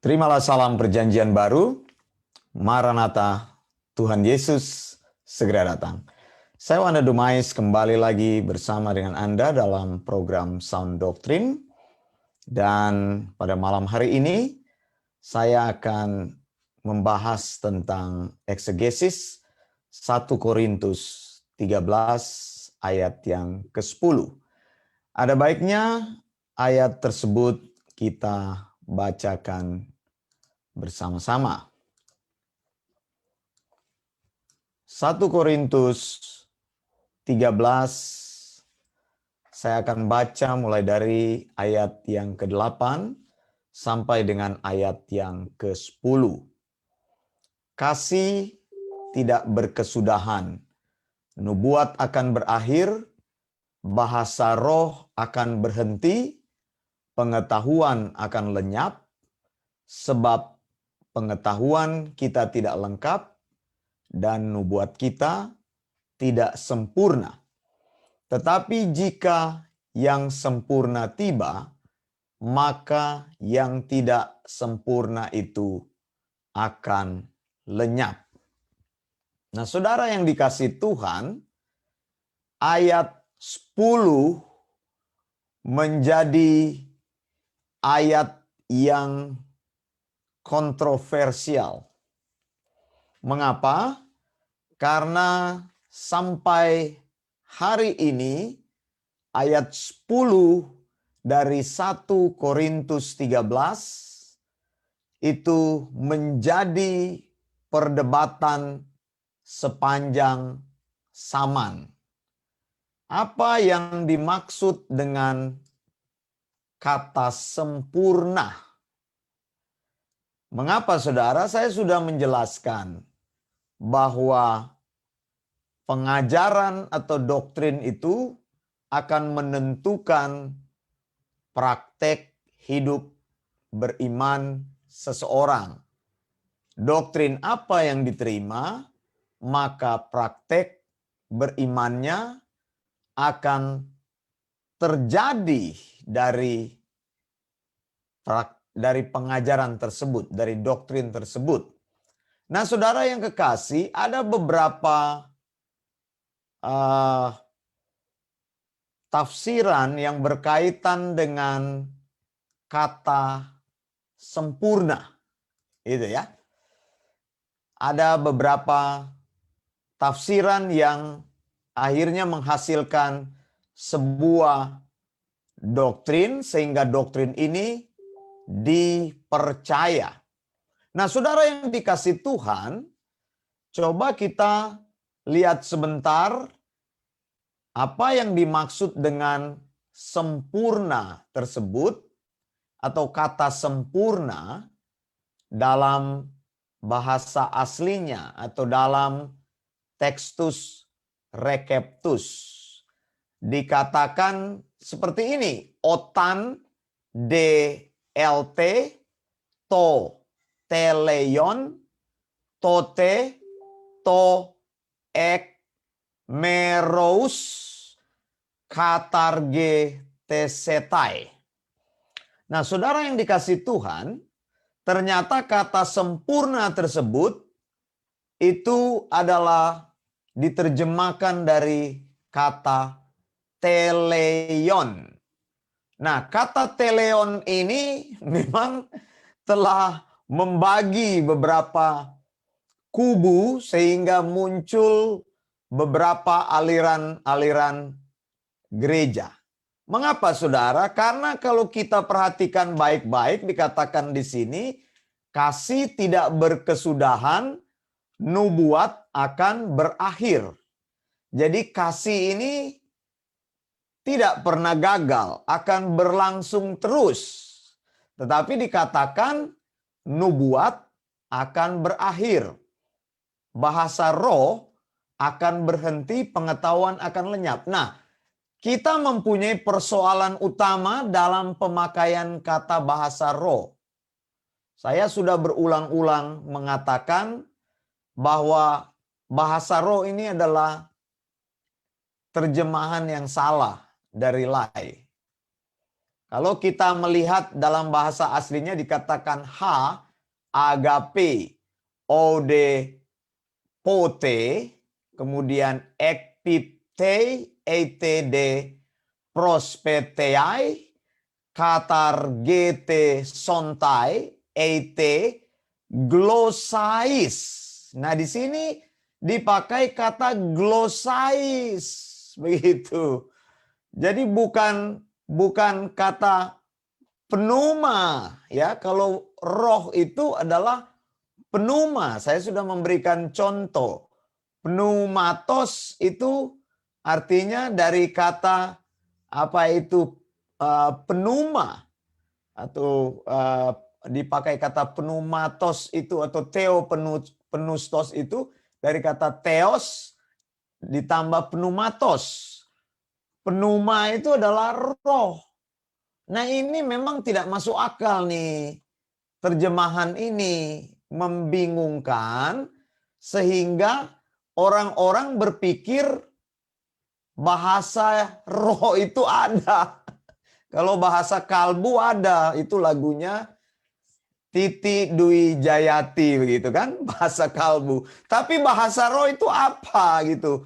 Terimalah salam perjanjian baru, Maranatha, Tuhan Yesus segera datang. Saya Wanda Dumais kembali lagi bersama dengan Anda dalam program Sound Doctrine. Dan pada malam hari ini, saya akan membahas tentang eksegesis 1 Korintus 13 ayat yang ke-10. Ada baiknya ayat tersebut kita bacakan bersama-sama. 1 Korintus 13, saya akan baca mulai dari ayat yang ke-8 sampai dengan ayat yang ke-10. Kasih tidak berkesudahan, nubuat akan berakhir, bahasa roh akan berhenti, pengetahuan akan lenyap, sebab pengetahuan kita tidak lengkap dan nubuat kita tidak sempurna. Tetapi jika yang sempurna tiba, maka yang tidak sempurna itu akan lenyap. Nah, saudara yang dikasihi Tuhan, ayat 10 menjadi ayat yang kontroversial. Mengapa? Karena sampai hari ini ayat 10 dari 1 Korintus 13 itu menjadi perdebatan sepanjang zaman. Apa yang dimaksud dengan kata sempurna? Mengapa saudara? Saya sudah menjelaskan bahwa pengajaran atau doktrin itu akan menentukan praktek hidup beriman seseorang. Doktrin apa yang diterima, maka praktek berimannya akan terjadi dari pengajaran tersebut, dari doktrin tersebut. Nah, saudara yang kekasih, ada beberapa tafsiran yang berkaitan dengan kata sempurna. Itu ya. Ada beberapa tafsiran yang akhirnya menghasilkan sebuah doktrin, sehingga doktrin ini dipercaya. Nah, saudara yang dikasihi Tuhan, coba kita lihat sebentar apa yang dimaksud dengan sempurna tersebut atau kata sempurna dalam bahasa aslinya atau dalam Textus Receptus. Dikatakan seperti ini, otan DLT to teleion tote to ek merous katarge tesetai. Nah, saudara yang dikasihi Tuhan, ternyata kata sempurna tersebut itu adalah diterjemahkan dari kata teleion. Nah, kata teleion ini memang telah membagi beberapa kubu sehingga muncul beberapa aliran-aliran gereja. Mengapa saudara? Karena kalau kita perhatikan baik-baik dikatakan di sini, kasih tidak berkesudahan, nubuat akan berakhir. Jadi kasih ini tidak pernah gagal, akan berlangsung terus. Tetapi dikatakan nubuat akan berakhir. Bahasa roh akan berhenti, pengetahuan akan lenyap. Nah, kita mempunyai persoalan utama dalam pemakaian kata bahasa roh. Saya sudah berulang-ulang mengatakan bahwa bahasa roh ini adalah terjemahan yang salah dari lai. Kalau kita melihat dalam bahasa aslinya dikatakan agape, ode, pote, kemudian ekpite, etd, prospeteai, katar gete sontai, ete glosais. Nah, di sini dipakai kata glosais, begitu. Jadi bukan kata pneuma, ya. Kalau roh itu adalah pneuma. Saya sudah memberikan contoh. Pneumatos itu artinya dari kata apa itu pneuma, atau dipakai kata pneumatos itu, atau theopneustos itu dari kata theos ditambah pneumatos. Pneuma itu adalah roh. Nah, ini memang tidak masuk akal nih. Terjemahan ini membingungkan sehingga orang-orang berpikir bahasa roh itu ada. Kalau bahasa kalbu ada, itu lagunya Titi Dwi Jayati begitu kan, bahasa kalbu. Tapi bahasa roh itu apa gitu.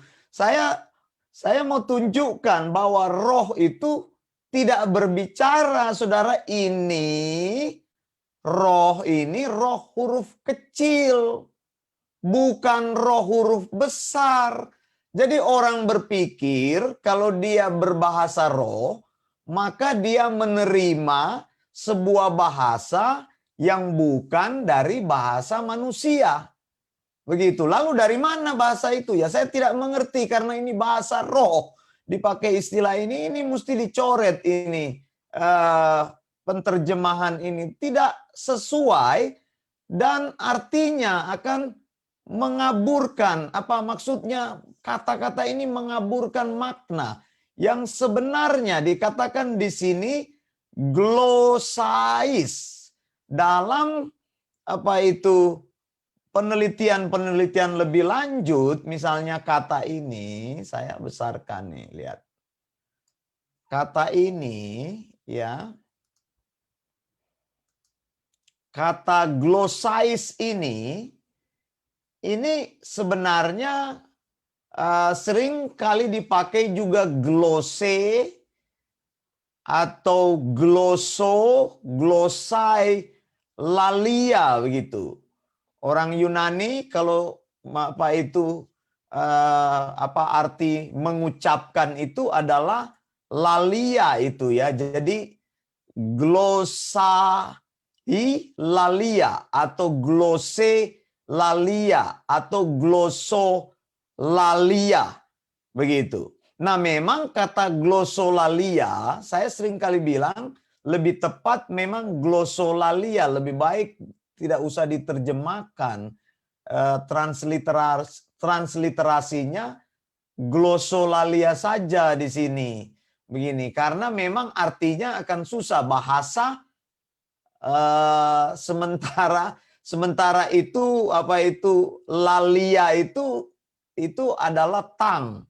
Saya mau tunjukkan bahwa roh itu tidak berbicara, saudara. Roh ini roh huruf kecil, bukan roh huruf besar. Jadi orang berpikir kalau dia berbahasa roh, maka dia menerima sebuah bahasa yang bukan dari bahasa manusia. Begitu. Lalu dari mana bahasa itu? Ya, saya tidak mengerti karena ini bahasa roh. Dipakai istilah ini mesti dicoret ini. Penterjemahan ini tidak sesuai dan artinya akan mengaburkan. Apa maksudnya? Kata-kata ini mengaburkan makna yang sebenarnya dikatakan di sini glosais. Dalam apa itu penelitian lebih lanjut, misalnya kata ini, saya besarkan nih, lihat. Kata ini, ya. Kata glosais ini sebenarnya sering kali dipakai juga glose atau glosso, glossai, lalia begitu. Orang Yunani kalau apa itu apa arti mengucapkan itu adalah lalia itu ya. Jadi glossai lalia atau glosse lalia atau glosso lalia begitu. Nah, memang kata glossolalia saya sering kali bilang lebih tepat memang glossolalia, lebih baik tidak usah diterjemahkan. Transliterasinya glossolalia saja di sini. Begini, karena memang artinya akan susah bahasa sementara itu apa itu lalia itu adalah tang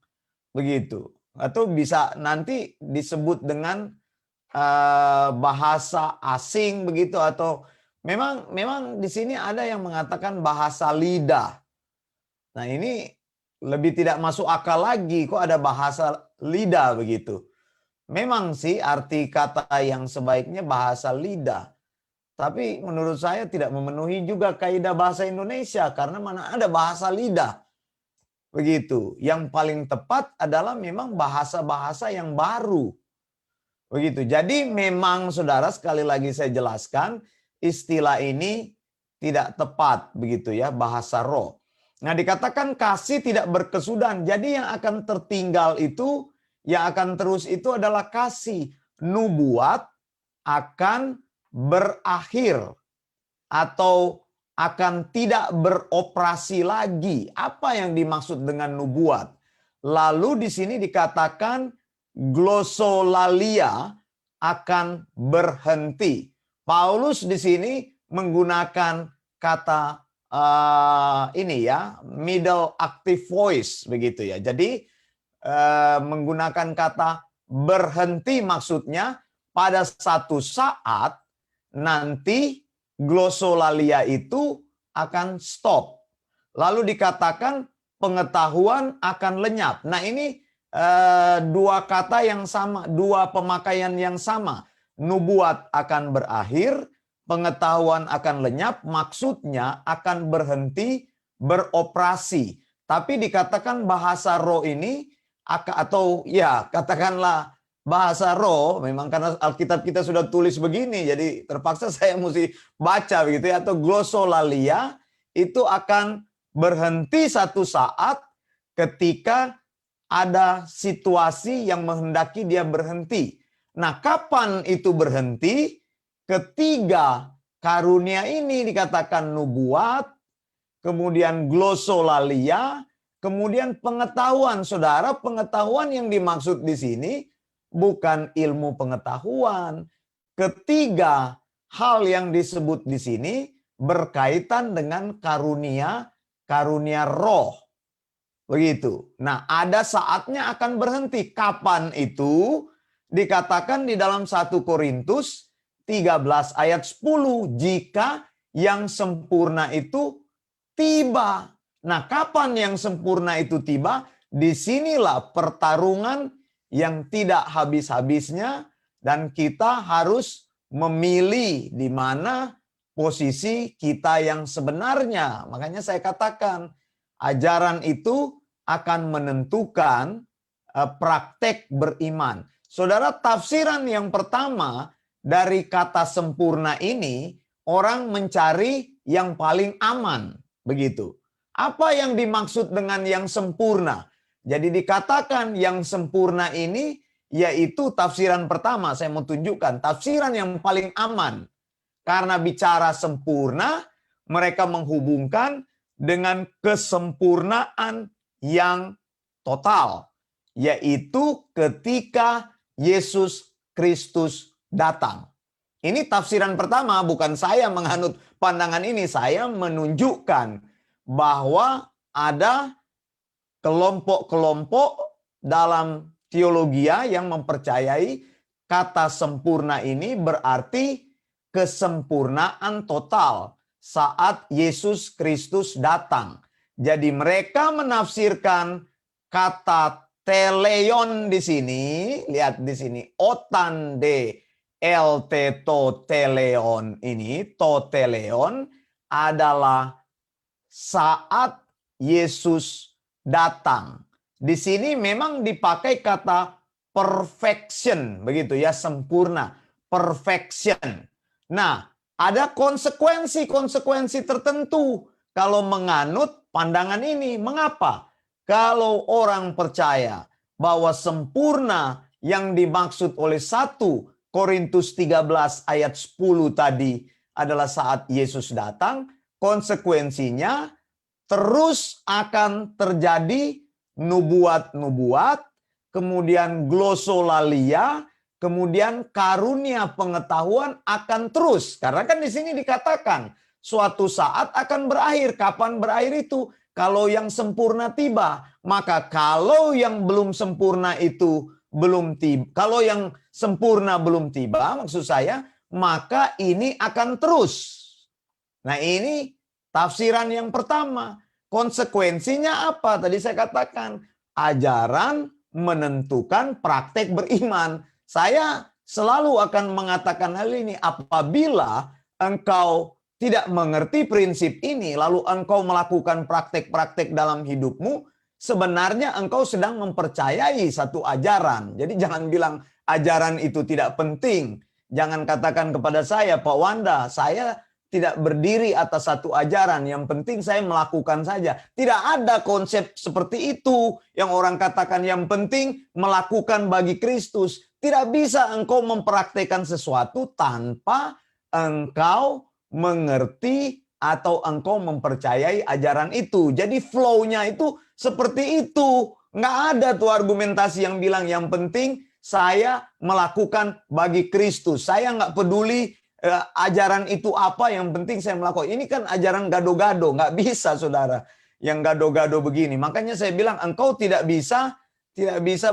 begitu, atau bisa nanti disebut dengan bahasa asing begitu, atau memang di sini ada yang mengatakan bahasa lidah. Nah, ini lebih tidak masuk akal lagi, kok ada bahasa lidah begitu. Memang sih arti kata yang sebaiknya bahasa lidah. Tapi menurut saya tidak memenuhi juga kaidah bahasa Indonesia karena mana ada bahasa lidah. Begitu. Yang paling tepat adalah memang bahasa-bahasa yang baru. Begitu. Jadi memang saudara, sekali lagi saya jelaskan, istilah ini tidak tepat begitu ya, bahasa roh. Nah, dikatakan kasih tidak berkesudahan. Jadi yang akan tertinggal itu, yang akan terus itu adalah kasih. Nubuat akan berakhir atau akan tidak beroperasi lagi. Apa yang dimaksud dengan nubuat? Lalu di sini dikatakan glossolalia akan berhenti. Paulus di sini menggunakan kata ini ya, middle active voice begitu ya. Jadi menggunakan kata berhenti, maksudnya pada satu saat nanti glosolalia itu akan stop. Lalu dikatakan pengetahuan akan lenyap. Nah ini dua kata yang sama, dua pemakaian yang sama. Nubuat akan berakhir, pengetahuan akan lenyap, maksudnya akan berhenti beroperasi. Tapi dikatakan bahasa roh ini, atau ya katakanlah bahasa roh, memang karena Alkitab kita sudah tulis begini, jadi terpaksa saya mesti baca begitu ya, atau glosolalia itu akan berhenti satu saat ketika ada situasi yang menghendaki dia berhenti. Nah, kapan itu berhenti? Ketiga karunia ini dikatakan nubuat, kemudian glosolalia, kemudian pengetahuan. Saudara, pengetahuan yang dimaksud di sini bukan ilmu pengetahuan. Ketiga hal yang disebut di sini berkaitan dengan karunia roh. Begitu. Nah, ada saatnya akan berhenti. Kapan itu? Dikatakan di dalam 1 Korintus 13 ayat 10. Jika yang sempurna itu tiba. Nah, kapan yang sempurna itu tiba? Disinilah pertarungan yang tidak habis-habisnya. Dan kita harus memilih di mana posisi kita yang sebenarnya. Makanya saya katakan, ajaran itu akan menentukan praktek beriman. Saudara, tafsiran yang pertama dari kata sempurna ini, orang mencari yang paling aman. Begitu. Apa yang dimaksud dengan yang sempurna? Jadi dikatakan yang sempurna ini, yaitu tafsiran pertama. Saya mau tunjukkan tafsiran yang paling aman. Karena bicara sempurna, mereka menghubungkan dengan kesempurnaan yang total, yaitu ketika Yesus Kristus datang. Ini tafsiran pertama, bukan saya menganut pandangan ini, saya menunjukkan bahwa ada kelompok-kelompok dalam teologia yang mempercayai kata sempurna ini berarti kesempurnaan total saat Yesus Kristus datang. Jadi mereka menafsirkan kata teleon di sini, lihat di sini, otande lt to teleon ini, to teleon adalah saat Yesus datang. Di sini memang dipakai kata perfection, begitu ya, sempurna, perfection. Nah, ada konsekuensi-konsekuensi tertentu kalau menganut pandangan ini. Mengapa? Kalau orang percaya bahwa sempurna yang dimaksud oleh 1 Korintus 13 ayat 10 tadi adalah saat Yesus datang, konsekuensinya terus akan terjadi nubuat-nubuat, kemudian glosolalia, kemudian karunia pengetahuan akan terus. Karena kan di sini dikatakan suatu saat akan berakhir. Kapan berakhir itu? Kalau yang sempurna tiba. Maka kalau yang belum sempurna itu belum tiba. Kalau yang sempurna belum tiba, maksud saya, maka ini akan terus. Nah, ini tafsiran yang pertama. Konsekuensinya apa? Tadi saya katakan, ajaran menentukan praktek beriman. Saya selalu akan mengatakan hal ini, apabila engkau tidak mengerti prinsip ini, lalu engkau melakukan praktek-praktek dalam hidupmu, sebenarnya engkau sedang mempercayai satu ajaran. Jadi jangan bilang ajaran itu tidak penting. Jangan katakan kepada saya, Pak Wanda, saya tidak berdiri atas satu ajaran. Yang penting saya melakukan saja. Tidak ada konsep seperti itu. Yang orang katakan yang penting melakukan bagi Kristus. Tidak bisa engkau mempraktekkan sesuatu tanpa engkau mengerti atau engkau mempercayai ajaran itu. Jadi flow-nya itu seperti itu. Nggak ada tuh argumentasi yang bilang yang penting saya melakukan bagi Kristus. Saya nggak peduli ajaran itu apa, yang penting saya melakukan. Ini kan ajaran gado-gado. Nggak bisa, saudara, yang gado-gado begini. Makanya saya bilang engkau tidak bisa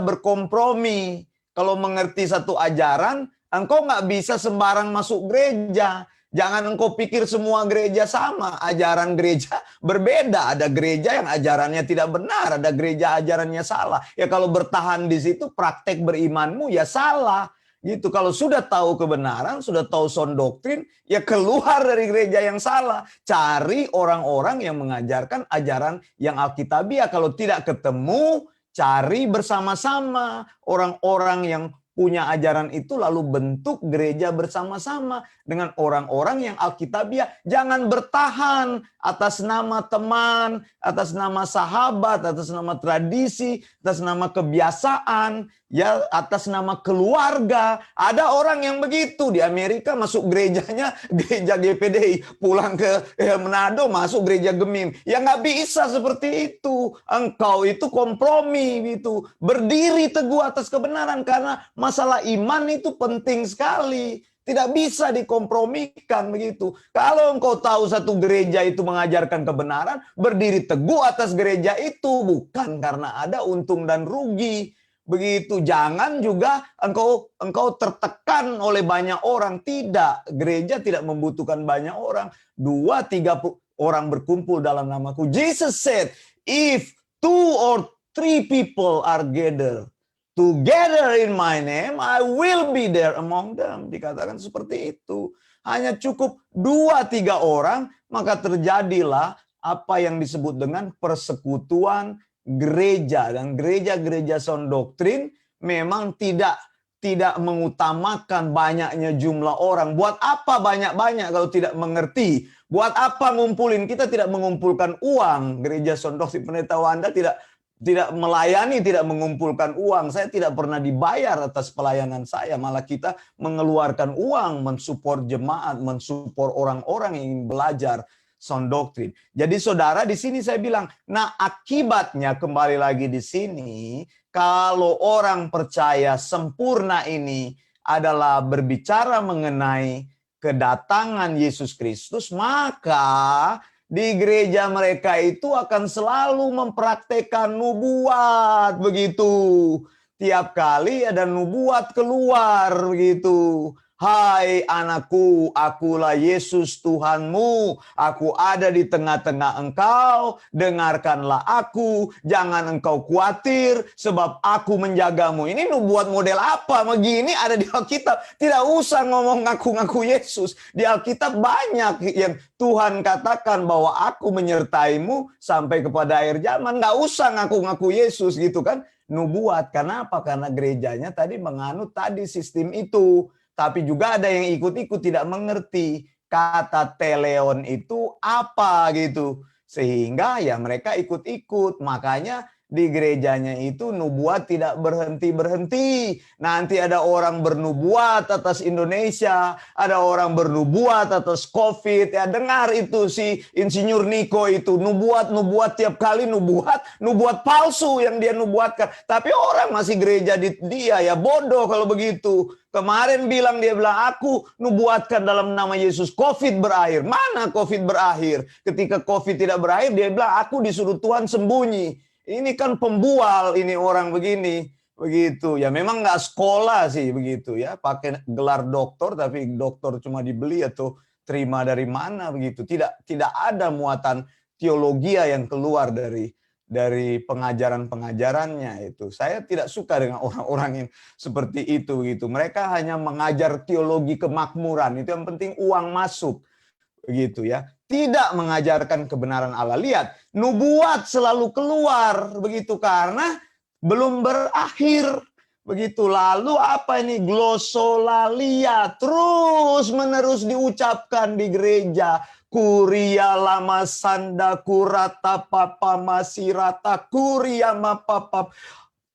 berkompromi. Kalau mengerti satu ajaran, Engkau nggak bisa sembarang masuk gereja. Jangan engkau pikir semua gereja sama. Ajaran gereja berbeda. Ada gereja yang ajarannya tidak benar. Ada gereja ajarannya salah. Ya kalau bertahan di situ praktek berimanmu ya salah. Gitu. Kalau sudah tahu kebenaran, sudah tahu sound doktrin, ya keluar dari gereja yang salah. Cari orang-orang yang mengajarkan ajaran yang alkitabiah. Kalau tidak ketemu, cari bersama-sama orang-orang yang punya ajaran itu, lalu bentuk gereja bersama-sama dengan orang-orang yang alkitabiah. Jangan bertahan atas nama teman, atas nama sahabat, atas nama tradisi, atas nama kebiasaan, ya atas nama keluarga. Ada orang yang begitu di Amerika, masuk gerejanya gereja GPDI, pulang ke Manado masuk gereja Gemim. Ya nggak bisa seperti itu. Engkau itu kompromi gitu, berdiri teguh atas kebenaran, karena masalah iman itu penting sekali. Tidak bisa dikompromikan begitu. Kalau engkau tahu satu gereja itu mengajarkan kebenaran, berdiri teguh atas gereja itu, bukan karena ada untung dan rugi. Begitu. Jangan juga engkau tertekan oleh banyak orang. Tidak, gereja tidak membutuhkan banyak orang. 2-3 orang berkumpul dalam namaku. Jesus said, if 2 or 3 people are gathered together in my name, I will be there among them. Dikatakan seperti itu. Hanya cukup 2-3 orang, maka terjadilah apa yang disebut dengan persekutuan gereja. Dan gereja-gereja sound doktrin memang tidak mengutamakan banyaknya jumlah orang. Buat apa banyak-banyak kalau tidak mengerti? Buat apa ngumpulin? Kita tidak mengumpulkan uang. Gereja sound doktrin Pendeta Wanda tidak melayani, tidak mengumpulkan uang. Saya tidak pernah dibayar atas pelayanan saya. Malah kita mengeluarkan uang, mensupport jemaat, mensupport orang-orang yang ingin belajar sound doktrin. Jadi saudara, di sini saya bilang, nah akibatnya kembali lagi di sini, kalau orang percaya sempurna ini adalah berbicara mengenai kedatangan Yesus Kristus, maka di gereja mereka itu akan selalu mempraktekkan nubuat begitu. Tiap kali ada nubuat keluar begitu. Hai anakku, akulah Yesus Tuhanmu. Aku ada di tengah-tengah engkau. Dengarkanlah aku. Jangan engkau khawatir sebab aku menjagamu. Ini nubuat model apa? Begini ada di Alkitab. Tidak usah ngomong ngaku-ngaku Yesus. Di Alkitab banyak yang Tuhan katakan bahwa aku menyertaimu sampai kepada akhir zaman. Nggak usah ngaku-ngaku Yesus gitu kan. Nubuat. Kenapa? Karena gerejanya tadi menganut tadi sistem itu. Tapi juga ada yang ikut-ikut tidak mengerti kata teleon itu apa gitu. Sehingga ya mereka ikut-ikut. Makanya di gerejanya itu nubuat tidak berhenti-berhenti. Nanti ada orang bernubuat atas Indonesia, ada orang bernubuat atas COVID. Ya dengar itu si Insinyur Niko itu nubuat tiap kali nubuat palsu yang dia nubuatkan. Tapi orang masih gereja dia ya bodoh kalau begitu. Kemarin dia bilang aku nubuatkan dalam nama Yesus COVID berakhir. Mana COVID berakhir? Ketika COVID tidak berakhir dia bilang aku disuruh Tuhan sembunyi. Ini kan pembual ini orang begini. Begitu. Ya memang nggak sekolah sih begitu ya. Pakai gelar doktor tapi doktor cuma dibeli atau terima dari mana begitu. Tidak ada muatan teologi yang keluar dari pengajaran-pengajarannya itu. Saya tidak suka dengan orang-orang yang seperti itu gitu. Mereka hanya mengajar teologi kemakmuran. Itu yang penting uang masuk. Begitu ya. Tidak mengajarkan kebenaran Allah. Lihat, nubuat selalu keluar begitu karena belum berakhir. Begitu. Lalu apa ini? Glosolalia terus menerus diucapkan di gereja. Kuria lama sanda kurata papa masirata kuria mapapap.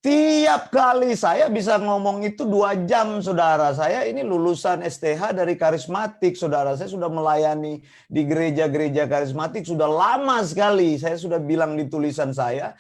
Tiap kali saya bisa ngomong itu 2 jam, saudara. Saya ini lulusan STH dari karismatik, saudara. Saya sudah melayani di gereja-gereja karismatik sudah lama sekali. Saya sudah bilang di tulisan saya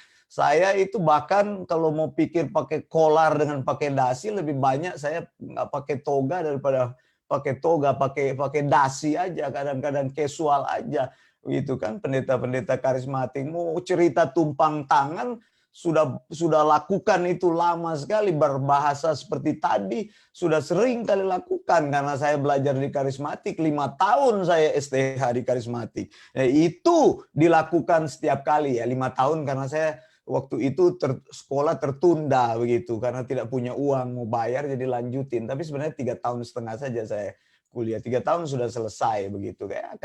itu bahkan kalau mau pikir pakai kolar dengan pakai dasi lebih banyak saya nggak pakai toga daripada pakai toga, pakai dasi aja, kadang-kadang casual aja, gitu kan. Pendeta-pendeta karismatik mau cerita tumpang tangan sudah lakukan itu lama sekali, berbahasa seperti tadi sudah sering kali lakukan karena saya belajar di karismatik 5 tahun saya STH di karismatik. Itu dilakukan setiap kali ya 5 tahun karena saya waktu itu sekolah tertunda begitu karena tidak punya uang mau bayar jadi lanjutin. Tapi sebenarnya 3,5 tahun saja saya kuliah. 3 tahun sudah selesai begitu kayak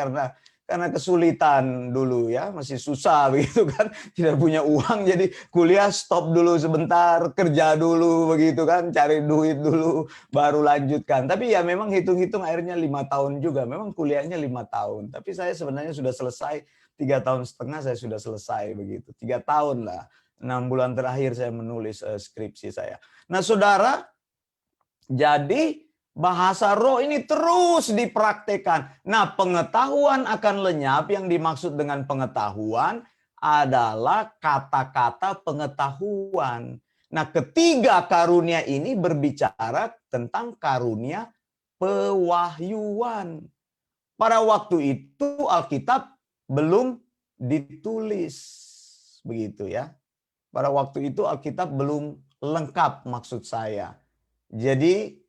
karena kesulitan dulu ya, masih susah begitu kan, tidak punya uang jadi kuliah stop dulu sebentar, kerja dulu begitu kan, cari duit dulu baru lanjutkan. Tapi ya memang hitung-hitung akhirnya 5 tahun juga, memang kuliahnya 5 tahun. Tapi saya sebenarnya sudah selesai 3,5 tahun saya sudah selesai begitu. 3 tahun lah, 6 bulan terakhir saya menulis skripsi saya. Nah saudara, jadi bahasa roh ini terus dipraktekkan. Nah, pengetahuan akan lenyap, yang dimaksud dengan pengetahuan adalah kata-kata pengetahuan. Nah, ketiga karunia ini berbicara tentang karunia pewahyuan. Pada waktu itu Alkitab belum ditulis. Begitu ya. Pada waktu itu Alkitab belum lengkap maksud saya. Jadi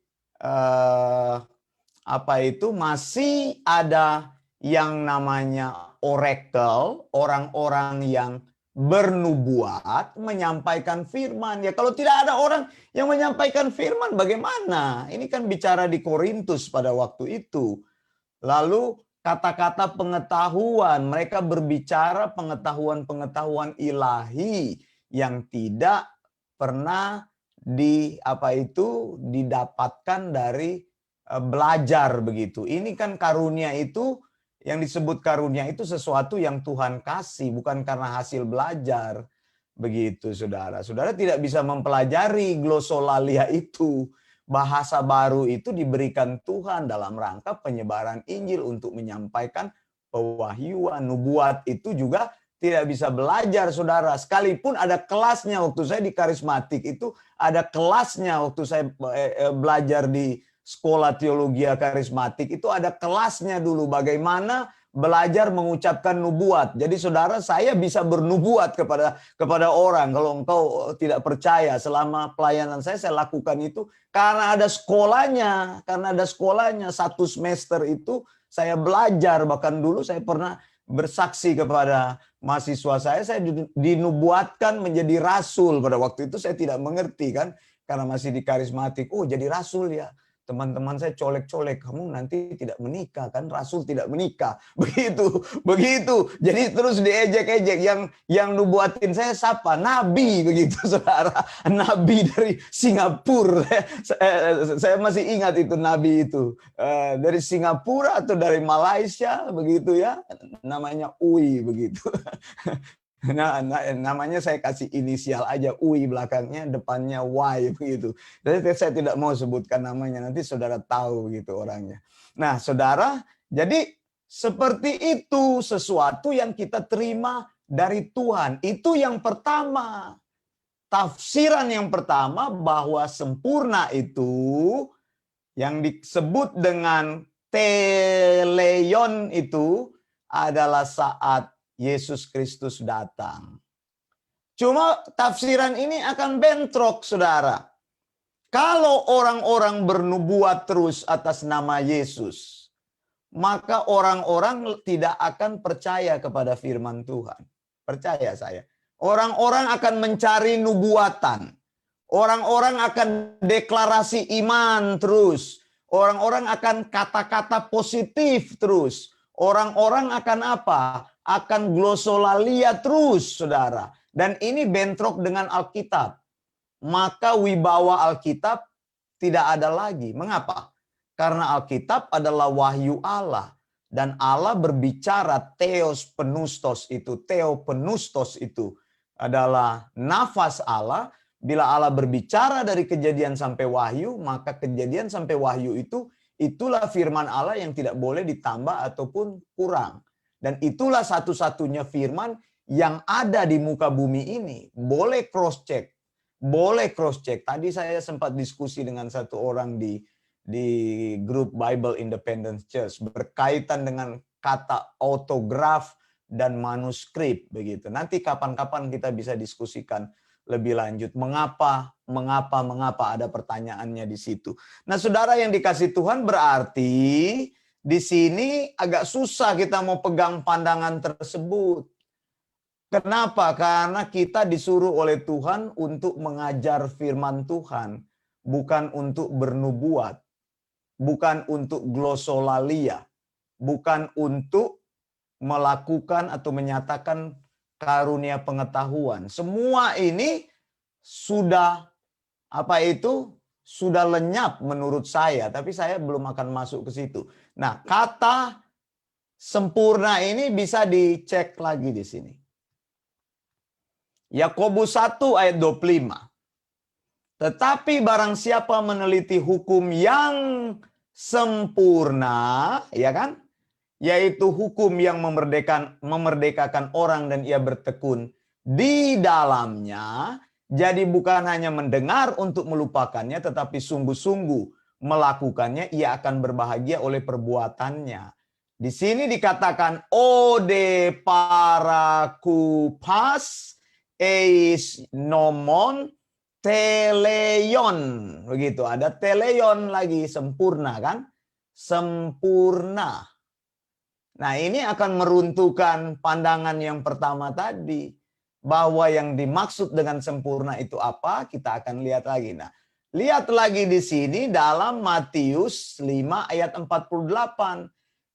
masih ada yang namanya oracle, orang-orang yang bernubuat menyampaikan firman. Ya kalau tidak ada orang yang menyampaikan firman bagaimana? Ini kan bicara di Korintus pada waktu itu. Lalu kata-kata pengetahuan, mereka berbicara pengetahuan-pengetahuan ilahi yang tidak pernah didapatkan dari belajar begitu. Ini kan karunia itu, yang disebut karunia itu sesuatu yang Tuhan kasih, bukan karena hasil belajar. Begitu saudara. Saudara tidak bisa mempelajari glosolalia itu. Bahasa baru itu diberikan Tuhan dalam rangka penyebaran Injil untuk menyampaikan pewahyuan. Nubuat itu juga tidak bisa belajar saudara. Sekalipun ada kelasnya waktu saya di karismatik itu, ada kelasnya waktu saya belajar di sekolah teologi karismatik itu ada kelasnya dulu bagaimana belajar mengucapkan nubuat. Jadi saudara, saya bisa bernubuat kepada orang. Kalau engkau tidak percaya, selama pelayanan saya lakukan itu karena ada sekolahnya. Karena ada sekolahnya, 1 semester itu saya belajar. Bahkan dulu saya pernah bersaksi kepada mahasiswa saya dinubuatkan menjadi rasul. Pada waktu itu saya tidak mengerti kan, karena masih di karismatik. Oh, jadi rasul ya. Teman-teman saya colek-colek, kamu nanti tidak menikah kan, rasul tidak menikah. Begitu. Jadi terus diejek-ejek, yang nubuatin saya siapa? Nabi begitu saudara. Nabi dari Singapura. Saya masih ingat itu nabi itu. Dari Singapura atau dari Malaysia begitu ya. Namanya Uy begitu. Nah, namanya saya kasih inisial aja, UI belakangnya, depannya Y begitu. Jadi saya tidak mau sebutkan namanya, nanti saudara tahu gitu orangnya. Nah, saudara, jadi seperti itu sesuatu yang kita terima dari Tuhan. Itu yang pertama. Tafsiran yang pertama bahwa sempurna itu yang disebut dengan teleion itu adalah saat Yesus Kristus datang. Cuma tafsiran ini akan bentrok, saudara. Kalau orang-orang bernubuat terus atas nama Yesus, maka orang-orang tidak akan percaya kepada firman Tuhan. Percaya saya. Orang-orang akan mencari nubuatan. Orang-orang akan deklarasi iman terus. Orang-orang akan kata-kata positif terus. Orang-orang akan apa? Akan glosolalia terus, saudara. Dan ini bentrok dengan Alkitab. Maka wibawa Alkitab tidak ada lagi. Mengapa? Karena Alkitab adalah wahyu Allah. Dan Allah berbicara theos penustos itu. Theopenustos itu adalah nafas Allah. Bila Allah berbicara dari kejadian sampai wahyu, maka kejadian sampai wahyu itu, itulah firman Allah yang tidak boleh ditambah ataupun kurang. Dan itulah satu-satunya firman yang ada di muka bumi ini. Boleh cross check. Boleh cross check. Tadi saya sempat diskusi dengan satu orang di grup Bible Independent Church berkaitan dengan kata autograf dan manuskrip begitu. Nanti kapan-kapan kita bisa diskusikan lebih lanjut. Mengapa? Mengapa? Ada pertanyaannya di situ. Nah, saudara yang dikasih Tuhan, berarti di sini agak susah kita mau pegang pandangan tersebut. Kenapa? Karena kita disuruh oleh Tuhan untuk mengajar firman Tuhan, bukan untuk bernubuat, bukan untuk glosolalia, bukan untuk melakukan atau menyatakan karunia pengetahuan. Semua ini sudah sudah lenyap menurut saya, tapi saya belum akan masuk ke situ. Nah, kata sempurna ini bisa dicek lagi di sini. Yakobus 1 ayat 25. Tetapi barang siapa meneliti hukum yang sempurna, ya kan? Yaitu hukum yang memerdekakan orang dan ia bertekun di dalamnya. Jadi bukan hanya mendengar untuk melupakannya, tetapi sungguh-sungguh melakukannya, ia akan berbahagia oleh perbuatannya. Di sini dikatakan ode parakupas eis nomon teleion. Begitu, ada teleion lagi, sempurna kan? Sempurna. Nah, ini akan meruntuhkan pandangan yang pertama tadi. Bahwa yang dimaksud dengan sempurna itu apa? Kita akan lihat lagi. Nah, lihat lagi di sini dalam Matius 5 ayat 48.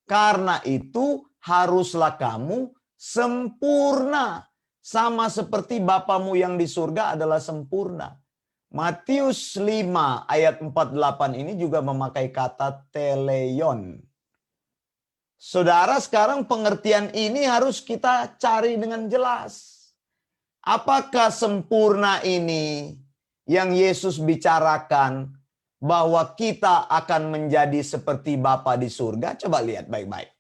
Karena itu haruslah kamu sempurna. Sama seperti Bapamu yang di surga adalah sempurna. Matius 5 ayat 48 ini juga memakai kata teleion. Saudara, sekarang pengertian ini harus kita cari dengan jelas. Apakah sempurna ini yang Yesus bicarakan bahwa kita akan menjadi seperti Bapa di surga? Coba lihat baik-baik.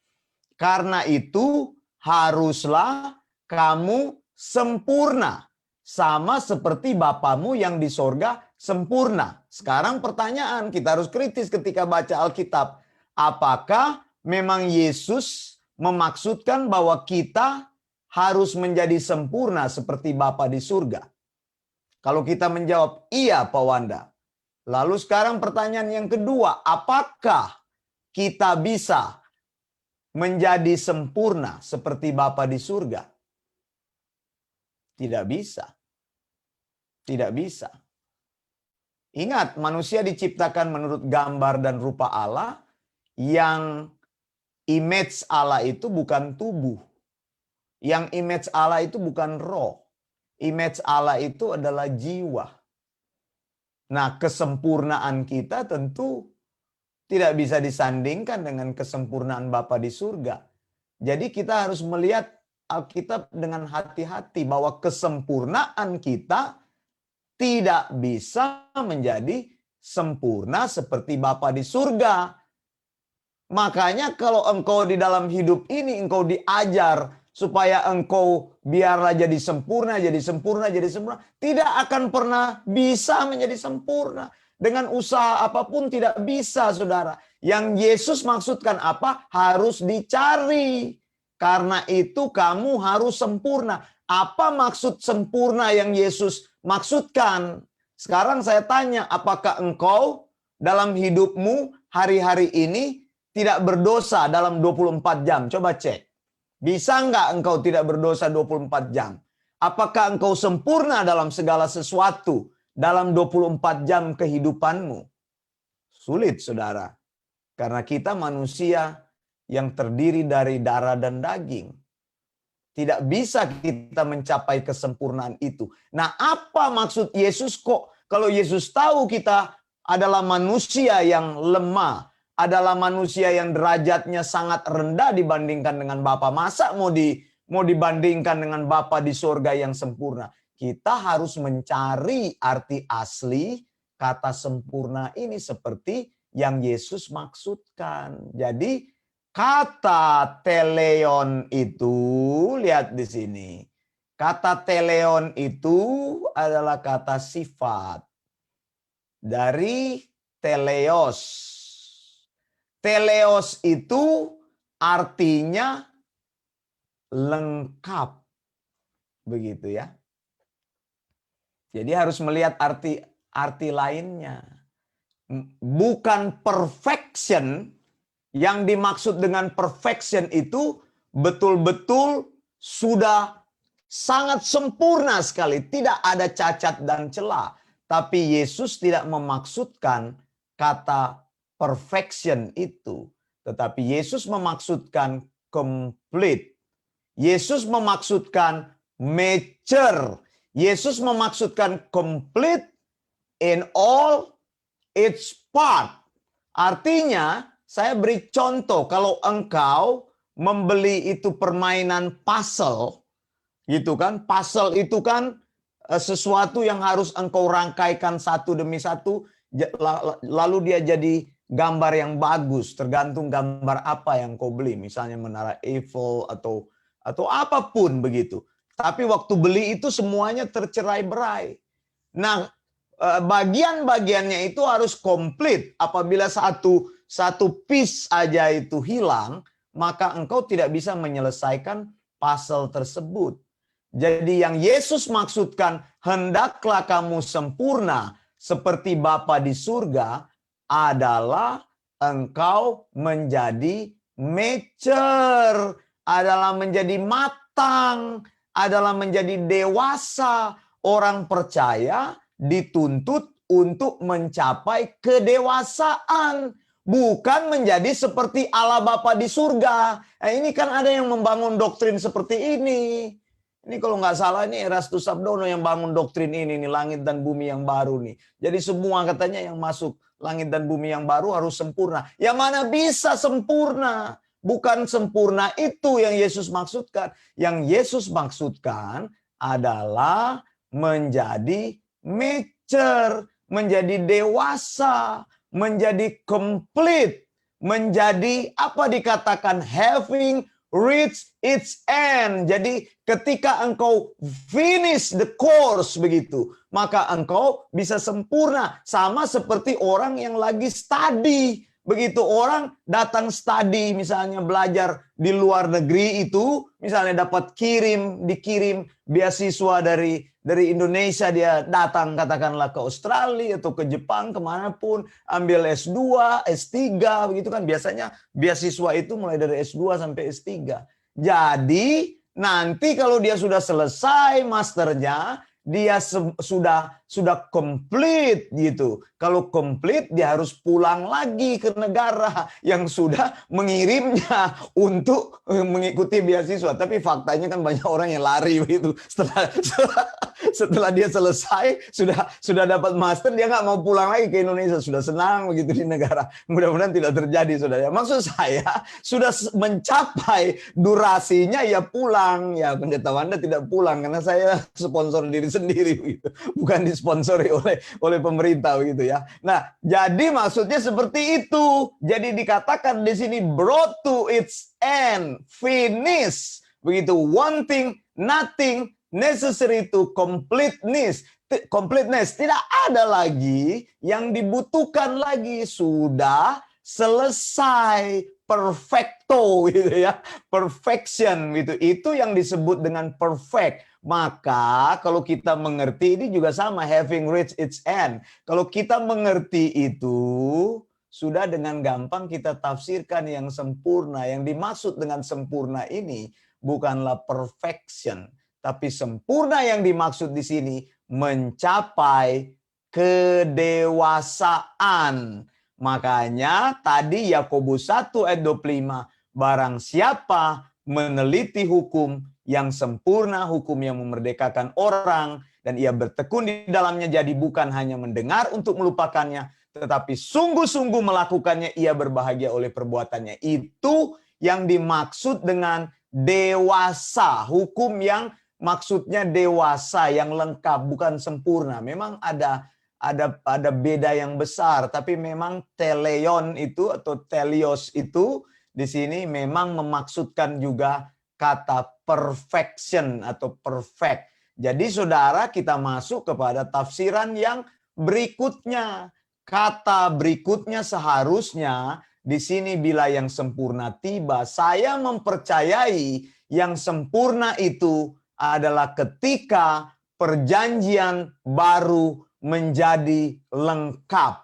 Karena itu haruslah kamu sempurna. Sama seperti Bapamu yang di surga sempurna. Sekarang pertanyaan, kita harus kritis ketika baca Alkitab. Apakah memang Yesus memaksudkan bahwa kita harus menjadi sempurna seperti Bapa di surga? Kalau kita menjawab iya, Pak Wanda. Lalu sekarang pertanyaan yang kedua, apakah kita bisa menjadi sempurna seperti Bapa di surga? Tidak bisa. Tidak bisa. Ingat, manusia diciptakan menurut gambar dan rupa Allah, yang image Allah itu bukan tubuh. Yang image Allah itu bukan roh. Image Allah itu adalah jiwa. Nah, kesempurnaan kita tentu tidak bisa disandingkan dengan kesempurnaan Bapa di surga. Jadi kita harus melihat Alkitab dengan hati-hati bahwa kesempurnaan kita tidak bisa menjadi sempurna seperti Bapa di surga. Makanya kalau engkau di dalam hidup ini engkau diajar supaya engkau biarlah jadi sempurna, jadi sempurna, jadi sempurna, tidak akan pernah bisa menjadi sempurna. Dengan usaha apapun tidak bisa, saudara. Yang Yesus maksudkan apa? Harus dicari. Karena itu kamu harus sempurna. Apa maksud sempurna yang Yesus maksudkan? Sekarang saya tanya, apakah engkau dalam hidupmu hari-hari ini tidak berdosa dalam 24 jam? Coba cek. Bisa enggak engkau tidak berdosa 24 jam? Apakah engkau sempurna dalam segala sesuatu dalam 24 jam kehidupanmu? Sulit, saudara. Karena kita manusia yang terdiri dari darah dan daging. Tidak bisa kita mencapai kesempurnaan itu. Nah, apa maksud Yesus kok? Kalau Yesus tahu kita adalah manusia yang lemah, adalah manusia yang derajatnya sangat rendah dibandingkan dengan Bapa. Masa mau dibandingkan dengan Bapa di surga yang sempurna? Kita harus mencari arti asli kata sempurna ini seperti yang Yesus maksudkan. Jadi kata teleon itu, lihat di sini. Kata teleon itu adalah kata sifat dari teleos. Teleos itu artinya lengkap. Begitu ya. Jadi harus melihat arti lainnya. Bukan perfection, yang dimaksud dengan perfection itu betul-betul sudah sangat sempurna sekali, tidak ada cacat dan celah. Tapi Yesus tidak memaksudkan kata perfection itu, tetapi Yesus memaksudkan complete. Yesus memaksudkan mature. Yesus memaksudkan complete in all its part. Artinya, saya beri contoh, kalau engkau membeli itu permainan puzzle, gitu kan? Puzzle itu kan sesuatu yang harus engkau rangkaikan satu demi satu, lalu dia jadi gambar yang bagus, tergantung gambar apa yang kau beli, misalnya Menara Eiffel atau apapun begitu. Tapi waktu beli itu semuanya tercerai-berai. Nah, bagian-bagiannya itu harus komplit. Apabila satu piece aja itu hilang, maka engkau tidak bisa menyelesaikan puzzle tersebut. Jadi yang Yesus maksudkan, hendaklah kamu sempurna seperti Bapa di surga, adalah engkau menjadi mature, adalah menjadi matang, adalah menjadi dewasa. Orang percaya dituntut untuk mencapai kedewasaan, bukan menjadi seperti Allah Bapa di surga. Nah, ini kan ada yang membangun doktrin seperti ini. Ini kalau nggak salah ini Erastus Sabdono yang bangun doktrin ini, nih, langit dan bumi yang baru nih. Jadi semua katanya yang masuk langit dan bumi yang baru harus sempurna. Yang mana bisa sempurna? Bukan sempurna itu yang Yesus maksudkan. Yang Yesus maksudkan adalah menjadi mature, menjadi dewasa, menjadi complete, menjadi apa dikatakan having reached its end. Jadi ketika engkau finish the course begitu, maka engkau bisa sempurna. Sama seperti orang yang lagi study. Begitu orang datang study, misalnya belajar di luar negeri itu, misalnya dapat dikirim beasiswa dari Indonesia, dia datang katakanlah ke Australia atau ke Jepang, kemanapun, ambil S2, S3, begitu kan. Biasanya beasiswa itu mulai dari S2 sampai S3. Jadi nanti kalau dia sudah selesai masternya, dia sudah komplit gitu. Kalau komplit dia harus pulang lagi ke negara yang sudah mengirimnya untuk mengikuti beasiswa. Tapi faktanya kan banyak orang yang lari begitu. Setelah dia selesai sudah dapat master, dia nggak mau pulang lagi ke Indonesia. Sudah senang begitu di negara. Mudah-mudahan tidak terjadi, saudara. Maksud saya sudah mencapai durasinya ya pulang. Ya pendeta Wanda tidak pulang karena saya sponsor diri sendiri begitu. Bukan disponsori oleh pemerintah begitu ya. Nah, jadi maksudnya seperti itu. Jadi dikatakan di sini brought to its end, finish. Begitu, wanting, nothing, necessary to completeness. Tidak ada lagi yang dibutuhkan lagi, sudah selesai, perfecto gitu ya, perfection gitu. Itu yang disebut dengan perfect. Maka kalau kita mengerti, ini juga sama, having reached its end. Kalau kita mengerti itu, sudah dengan gampang kita tafsirkan yang sempurna. Yang dimaksud dengan sempurna ini bukanlah perfection, tapi sempurna yang dimaksud di sini mencapai kedewasaan. Makanya tadi Yakobus 1 ayat 25, barang siapa meneliti hukum yang sempurna, hukum yang memerdekakan orang, dan ia bertekun di dalamnya, jadi bukan hanya mendengar untuk melupakannya, tetapi sungguh-sungguh melakukannya, ia berbahagia oleh perbuatannya. Itu yang dimaksud dengan dewasa. Hukum yang maksudnya dewasa, yang lengkap, bukan sempurna. Memang ada beda yang besar, tapi memang teleion itu atau telios itu di sini memang memaksudkan juga kata perfection atau perfect. Jadi saudara, kita masuk kepada tafsiran yang berikutnya. Kata berikutnya seharusnya di sini, bila yang sempurna tiba, saya mempercayai yang sempurna itu adalah ketika perjanjian baru menjadi lengkap.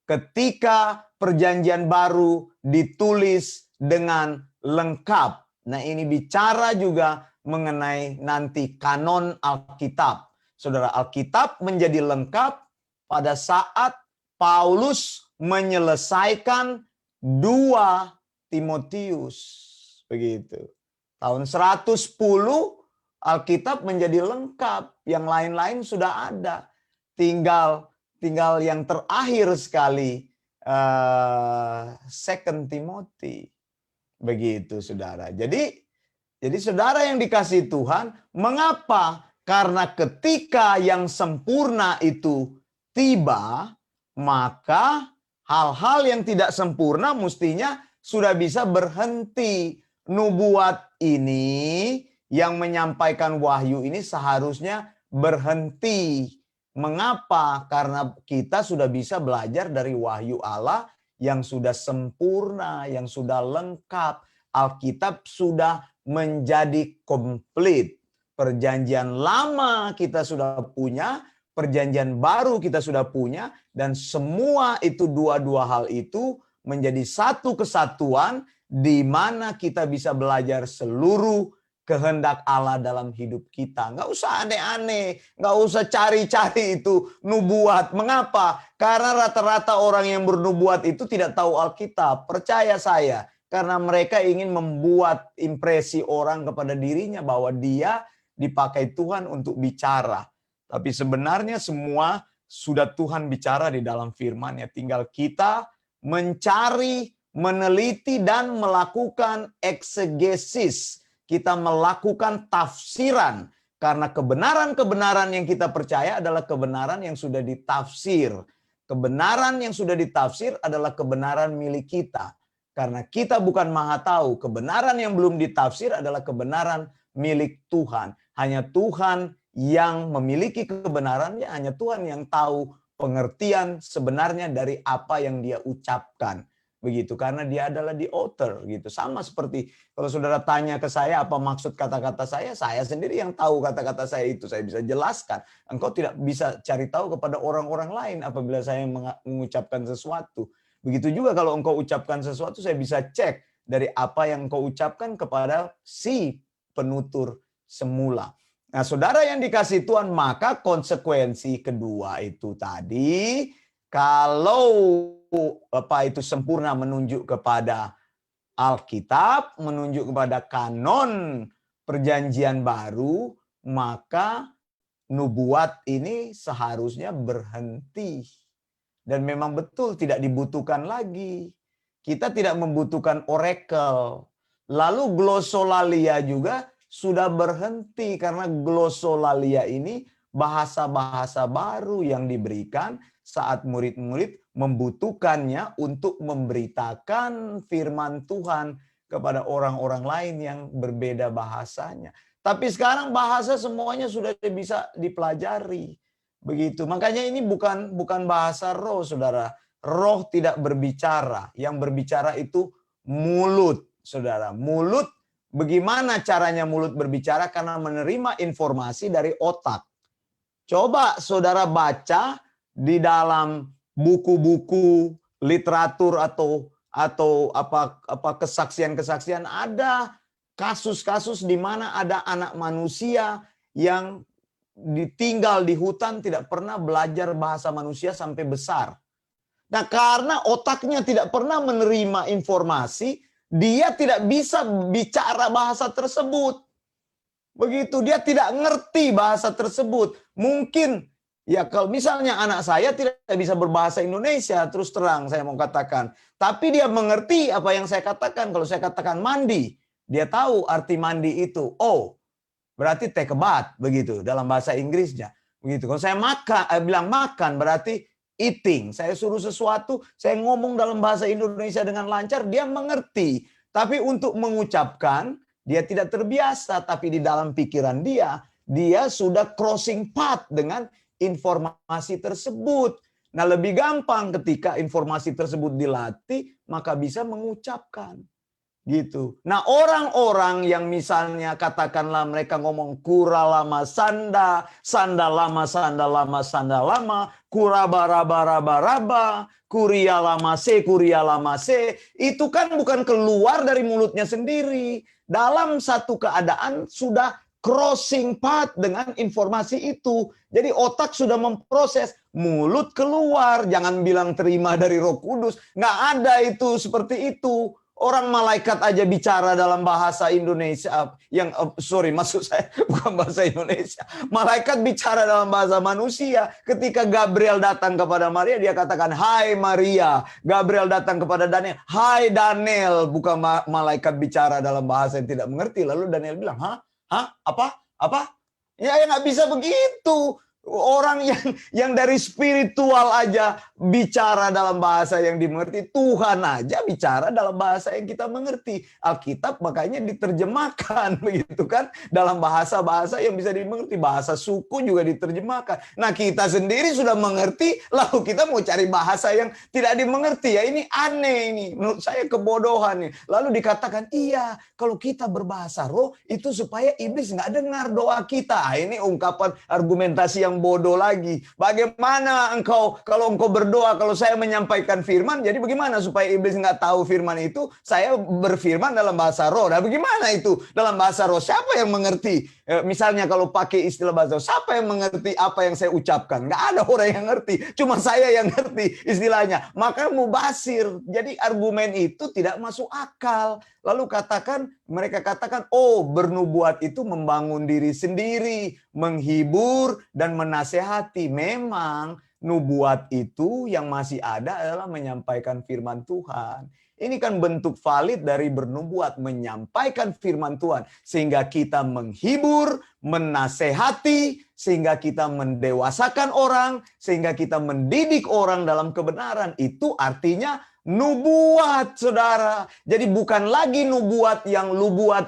Ketika perjanjian baru ditulis dengan lengkap. Nah, ini bicara juga mengenai nanti kanon Alkitab. Saudara, Alkitab menjadi lengkap pada saat Paulus menyelesaikan 2 Timotius. Begitu. Tahun 110 Alkitab menjadi lengkap, yang lain-lain sudah ada. Tinggal yang terakhir sekali, 2 Timothy. Begitu, saudara. Jadi saudara yang dikasihi Tuhan, mengapa? Karena ketika yang sempurna itu tiba, maka hal-hal yang tidak sempurna mestinya sudah bisa berhenti. Nubuat ini yang menyampaikan wahyu ini seharusnya berhenti. Mengapa? Karena kita sudah bisa belajar dari wahyu Allah yang sudah sempurna, yang sudah lengkap. Alkitab sudah menjadi komplit. Perjanjian lama kita sudah punya, perjanjian baru kita sudah punya, dan semua itu dua hal itu menjadi satu kesatuan di mana kita bisa belajar seluruh kehendak Allah dalam hidup kita. Nggak usah aneh-aneh, nggak usah cari-cari itu nubuat. Mengapa? Karena rata-rata orang yang bernubuat itu tidak tahu Alkitab. Percaya saya, karena mereka ingin membuat impresi orang kepada dirinya bahwa dia dipakai Tuhan untuk bicara. Tapi sebenarnya semua sudah Tuhan bicara di dalam firman-Nya. Tinggal kita mencari, meneliti, dan melakukan eksegesis. Kita melakukan tafsiran. Karena kebenaran-kebenaran yang kita percaya adalah kebenaran yang sudah ditafsir. Kebenaran yang sudah ditafsir adalah kebenaran milik kita. Karena kita bukan maha tahu. Kebenaran yang belum ditafsir adalah kebenaran milik Tuhan. Hanya Tuhan yang memiliki kebenarannya, hanya Tuhan yang tahu pengertian sebenarnya dari apa yang dia ucapkan. Begitu, karena dia adalah the author gitu. Sama seperti kalau saudara tanya ke saya apa maksud kata-kata saya sendiri yang tahu kata-kata saya itu, saya bisa jelaskan. Engkau tidak bisa cari tahu kepada orang-orang lain apabila saya mengucapkan sesuatu. Begitu juga kalau engkau ucapkan sesuatu, saya bisa cek dari apa yang engkau ucapkan kepada si penutur semula. Nah, saudara yang dikasihi Tuhan, maka konsekuensi kedua itu tadi, kalau apa itu sempurna menunjuk kepada Alkitab, menunjuk kepada kanon perjanjian baru, maka nubuat ini seharusnya berhenti. Dan memang betul tidak dibutuhkan lagi. Kita tidak membutuhkan oracle. Lalu glosolalia juga sudah berhenti karena glosolalia ini bahasa-bahasa baru yang diberikan saat murid-murid membutuhkannya untuk memberitakan firman Tuhan kepada orang-orang lain yang berbeda bahasanya. Tapi sekarang bahasa semuanya sudah bisa dipelajari. Begitu. Makanya ini bukan bahasa roh, saudara. Roh tidak berbicara. Yang berbicara itu mulut, saudara. Mulut, bagaimana caranya mulut berbicara? Karena menerima informasi dari otak. Coba saudara baca di dalam buku-buku literatur atau apa kesaksian-kesaksian, ada kasus-kasus di mana ada anak manusia yang ditinggal di hutan tidak pernah belajar bahasa manusia sampai besar. Nah, karena otaknya tidak pernah menerima informasi, dia tidak bisa bicara bahasa tersebut. Begitu, dia tidak ngerti bahasa tersebut. Mungkin ya kalau misalnya anak saya tidak bisa berbahasa Indonesia, terus terang saya mau katakan, tapi dia mengerti apa yang saya katakan. Kalau saya katakan mandi, dia tahu arti mandi itu. Oh, berarti take a bath, begitu dalam bahasa Inggrisnya. Begitu. Kalau saya bilang makan, berarti eating. Saya suruh sesuatu, saya ngomong dalam bahasa Indonesia dengan lancar, dia mengerti. Tapi untuk mengucapkan, dia tidak terbiasa. Tapi di dalam pikiran dia sudah crossing path dengan informasi tersebut. Nah, lebih gampang ketika informasi tersebut dilatih, maka bisa mengucapkan. Gitu. Nah, orang-orang yang misalnya katakanlah mereka ngomong kura lama sanda, sanda lama, sanda lama, sanda lama, kura baraba raba raba, kuria lama se, itu kan bukan keluar dari mulutnya sendiri. Dalam satu keadaan sudah crossing path dengan informasi itu. Jadi otak sudah memproses, mulut keluar, jangan bilang terima dari Roh Kudus. Nggak ada itu seperti itu. Orang malaikat aja bicara dalam bahasa Indonesia, maksud saya bukan bahasa Indonesia. Malaikat bicara dalam bahasa manusia. Ketika Gabriel datang kepada Maria, dia katakan, "Hai Maria." Gabriel datang kepada Daniel, "Hai Daniel." Bukan malaikat bicara dalam bahasa yang tidak mengerti. Lalu Daniel bilang, "Hah? Hah? Apa? Apa?" Ya nggak bisa begitu. Orang yang dari spiritual aja bicara dalam bahasa yang dimengerti. Tuhan aja bicara dalam bahasa yang kita mengerti. Alkitab makanya diterjemahkan begitu kan, dalam bahasa-bahasa yang bisa dimengerti. Bahasa suku juga diterjemahkan. Nah, kita sendiri sudah mengerti, lalu kita mau cari bahasa yang tidak dimengerti. Ya ini aneh ini. Menurut saya kebodohan nih. Lalu dikatakan, iya, kalau kita berbahasa roh itu supaya iblis nggak dengar doa kita. Ini ungkapan argumentasi yang bodoh lagi. Bagaimana engkau, kalau engkau berdoa, kalau saya menyampaikan firman, jadi bagaimana supaya iblis nggak tahu firman itu? Saya berfirman dalam bahasa roh. Nah, bagaimana itu dalam bahasa roh? Siapa yang mengerti? Misalnya kalau pakai istilah bahasa roh, siapa yang mengerti apa yang saya ucapkan? Nggak ada orang yang ngerti. Cuma saya yang ngerti istilahnya. Maka mubasir. Jadi argumen itu tidak masuk akal. Lalu mereka katakan, oh, bernubuat itu membangun diri sendiri, menghibur dan menasehati. Memang nubuat itu yang masih ada adalah menyampaikan firman Tuhan. Ini kan bentuk valid dari bernubuat, menyampaikan firman Tuhan. Sehingga kita menghibur, menasehati, sehingga kita mendewasakan orang, sehingga kita mendidik orang dalam kebenaran. Itu artinya nubuat, saudara. Jadi bukan lagi nubuat yang lu buat.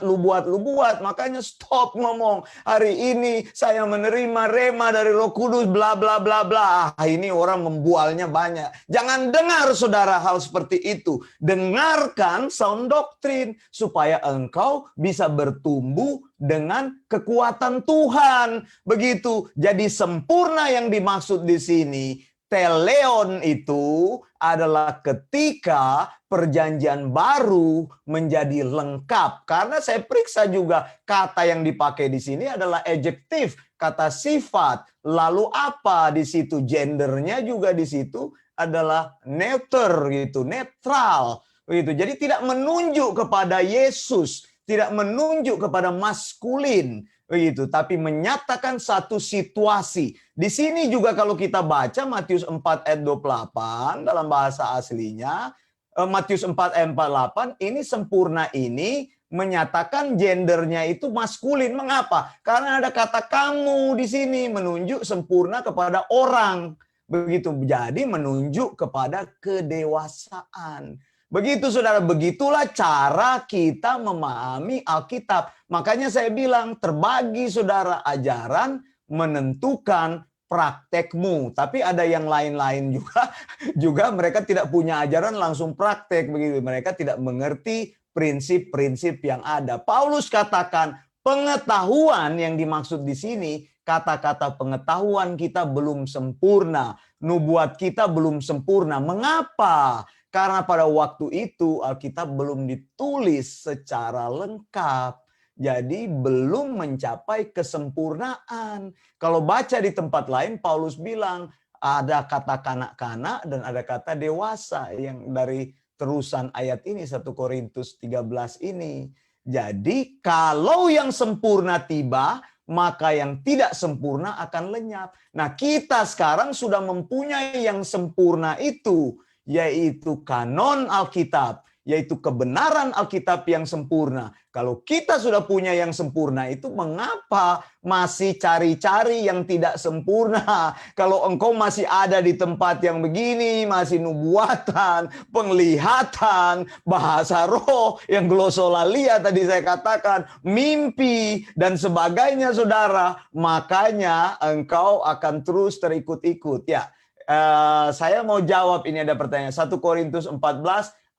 Makanya stop ngomong. Hari ini saya menerima rema dari Roh Kudus, bla bla bla bla. Ini orang membualnya banyak. Jangan dengar, saudara, hal seperti itu. Dengarkan sound doktrin supaya engkau bisa bertumbuh dengan kekuatan Tuhan. Begitu. Jadi sempurna yang dimaksud di sini, teleon itu adalah ketika perjanjian baru menjadi lengkap. Karena saya periksa juga kata yang dipakai di sini adalah adjektif, kata sifat. Lalu apa di situ? Gendernya juga di situ adalah neuter gitu, netral gitu. Jadi tidak menunjuk kepada Yesus, tidak menunjuk kepada maskulin begitu, tapi menyatakan satu situasi. Di sini juga kalau kita baca Matius 4 ayat 28 dalam bahasa aslinya, Matius 4 ayat 48, ini sempurna ini menyatakan gendernya itu maskulin. Mengapa? Karena ada kata kamu di sini menunjuk sempurna kepada orang. Begitu, jadi menunjuk kepada kedewasaan. Begitu, saudara, begitulah cara kita memahami Alkitab. Makanya saya bilang terbagi, saudara, ajaran menentukan praktekmu. Tapi ada yang lain-lain juga mereka tidak punya ajaran langsung praktek begitu. Mereka tidak mengerti prinsip-prinsip yang ada. Paulus katakan pengetahuan yang dimaksud di sini, kata-kata pengetahuan kita belum sempurna. Nubuat kita belum sempurna. Mengapa? Karena pada waktu itu Alkitab belum ditulis secara lengkap. Jadi belum mencapai kesempurnaan. Kalau baca di tempat lain, Paulus bilang ada kata kanak-kanak dan ada kata dewasa yang dari terusan ayat ini, 1 Korintus 13 ini. Jadi kalau yang sempurna tiba, maka yang tidak sempurna akan lenyap. Nah, kita sekarang sudah mempunyai yang sempurna itu, yaitu kanon Alkitab, yaitu kebenaran Alkitab yang sempurna. Kalau kita sudah punya yang sempurna itu, mengapa masih cari-cari yang tidak sempurna? Kalau engkau masih ada di tempat yang begini, masih nubuatan, penglihatan, bahasa roh, yang glosolalia tadi saya katakan, mimpi, dan sebagainya, saudara, makanya engkau akan terus terikut-ikut. Ya, saya mau jawab, ini ada pertanyaan. 1 Korintus 14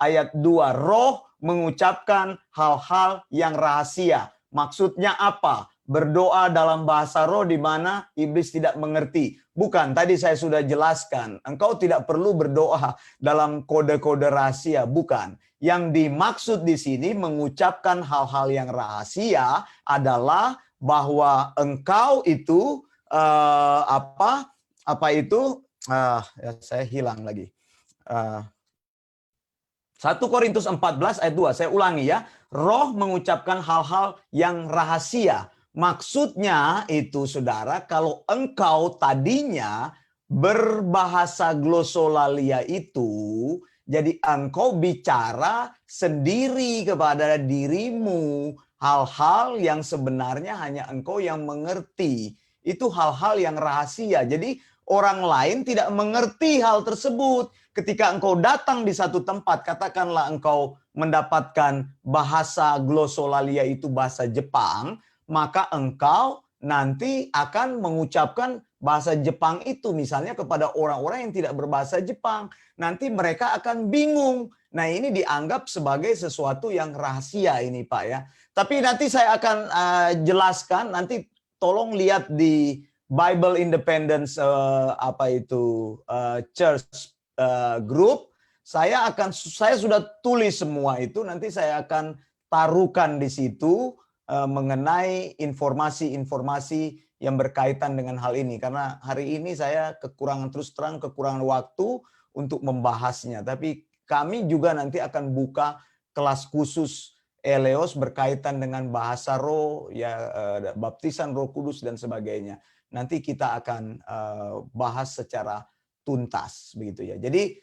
ayat 2, roh mengucapkan hal-hal yang rahasia. Maksudnya apa? Berdoa dalam bahasa roh di mana iblis tidak mengerti. Bukan, tadi saya sudah jelaskan. Engkau tidak perlu berdoa dalam kode-kode rahasia, bukan. Yang dimaksud di sini mengucapkan hal-hal yang rahasia adalah bahwa engkau itu apa itu? Ya, saya hilang lagi. 1 Korintus 14 ayat 2, saya ulangi ya. Roh mengucapkan hal-hal yang rahasia. Maksudnya itu saudara, kalau engkau tadinya berbahasa glosolalia itu, jadi engkau bicara sendiri kepada dirimu hal-hal yang sebenarnya hanya engkau yang mengerti. Itu hal-hal yang rahasia. Jadi orang lain tidak mengerti hal tersebut. Ketika engkau datang di satu tempat, katakanlah engkau mendapatkan bahasa glosolalia itu bahasa Jepang, maka engkau nanti akan mengucapkan bahasa Jepang itu misalnya kepada orang-orang yang tidak berbahasa Jepang. Nanti mereka akan bingung. Nah, ini dianggap sebagai sesuatu yang rahasia ini, Pak ya. Tapi nanti saya akan jelaskan, nanti tolong lihat di Bible Independence Church group. Saya sudah tulis semua itu, nanti saya akan taruhkan di situ mengenai informasi-informasi yang berkaitan dengan hal ini, karena hari ini saya kekurangan waktu untuk membahasnya. Tapi kami juga nanti akan buka kelas khusus Eleos berkaitan dengan bahasa roh, ya, baptisan Roh Kudus dan sebagainya. Nanti kita akan bahas secara tuntas begitu ya. Jadi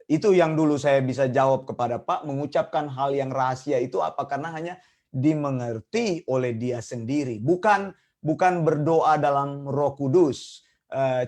itu yang dulu saya bisa jawab kepada Pak, mengucapkan hal yang rahasia itu apa? Karena hanya dimengerti oleh dia sendiri, bukan berdoa dalam Roh Kudus.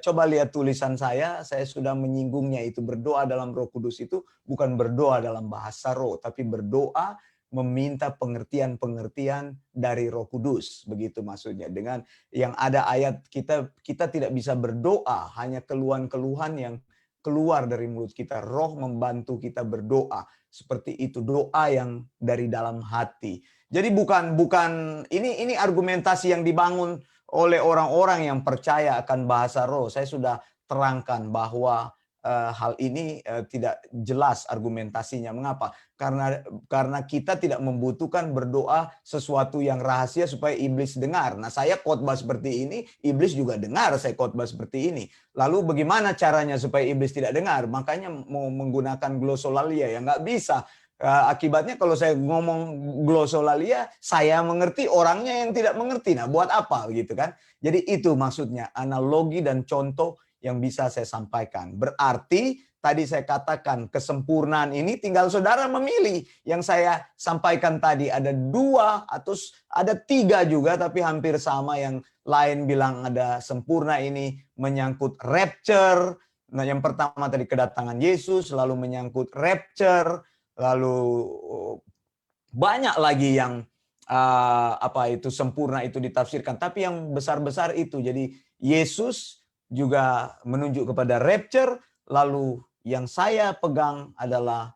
Coba lihat tulisan saya sudah menyinggungnya itu. Berdoa dalam Roh Kudus itu bukan berdoa dalam bahasa roh, tapi berdoa meminta pengertian-pengertian dari Roh Kudus, begitu maksudnya. Dengan yang ada ayat kita tidak bisa berdoa hanya keluhan-keluhan yang keluar dari mulut kita. Roh membantu kita berdoa seperti itu, doa yang dari dalam hati. Jadi bukan ini argumentasi yang dibangun oleh orang-orang yang percaya akan bahasa roh. Saya sudah terangkan bahwa hal ini tidak jelas argumentasinya. Mengapa? Karena kita tidak membutuhkan berdoa sesuatu yang rahasia supaya iblis dengar. Nah, saya khotbah seperti ini, iblis juga dengar saya khotbah seperti ini. Lalu bagaimana caranya supaya iblis tidak dengar? Makanya mau menggunakan glosolalia, ya nggak bisa. Akibatnya kalau saya ngomong glosolalia, saya mengerti, orangnya yang tidak mengerti. Nah, buat apa gitu kan? Jadi itu maksudnya, analogi dan contoh yang bisa saya sampaikan. Berarti tadi saya katakan kesempurnaan ini tinggal saudara memilih. Yang saya sampaikan tadi ada 2 atau ada 3 juga, tapi hampir sama. Yang lain bilang ada sempurna ini menyangkut rapture. Nah, yang pertama tadi kedatangan Yesus, lalu menyangkut rapture. Lalu banyak lagi yang sempurna itu ditafsirkan. Tapi yang besar-besar itu. Jadi Yesus juga menunjuk kepada rapture. Lalu yang saya pegang adalah